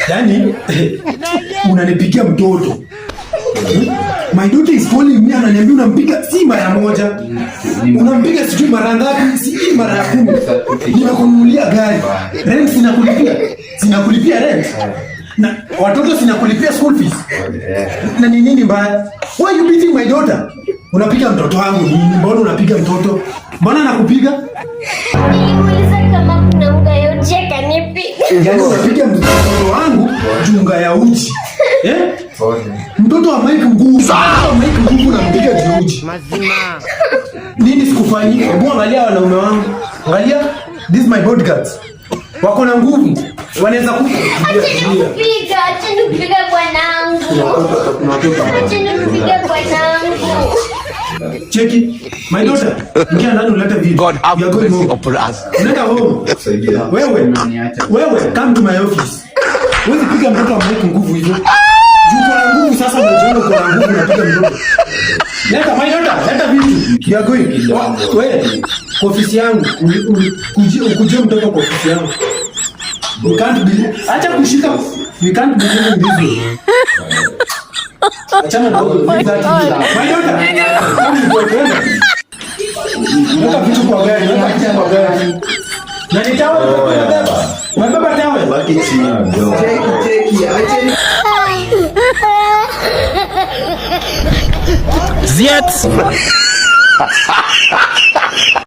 Yaani unanipigia mtoto. My daughter is calling me, ananiambia unampiga si mara moja. Unampiga sijui mara ngapi, si mara ya 10. Ninakununulia gari. Rent sinakulipia. Sinakulipia rent. Na watoto sinakulipia school fees. Na ni nini mbaya? Why you beating my daughter? Unapiga mtoto wangu nini? Mbona unapiga mtoto? Mbona nakupiga? Nilimuuliza kama kuna unga ya uji akanipiga. Yaani unapiga mtoto wangu junga ya uji. Mtoto wa Mike nguvu. Mike nguvu unampiga juu uji. Mazima. Nini sikufanyia? Hebu angalia wanaume wangu. Angalia, this is my bodyguards. Wako na nguvu. Wanaweza kupiga. Acha nikupiga bwanangu. Acha nikupiga bwanangu. Cheki. My daughter, ingia ndani ulete video. God have mercy upon us. Nenda home. Wewe, come to my office. Wewe piga mtoto wa Mike nguvu hivyo. Juu kwa nguvu sasa unajiona kwa nguvu unapiga mtoto. Leta my daughter, leta vitu. You are going. Wewe, kwa ofisi yangu, ukuje mtoto kwa ofisi yangu. You can't be. Acha kushika. You can't be doing this way. Achana na huko. My daughter. Come to kwenda. Weka vitu kwa gari, weka vitu kwa gari. Na nitawa unabeba. Unabeba tawe. Baki chini. Cheki, acha. Ziet.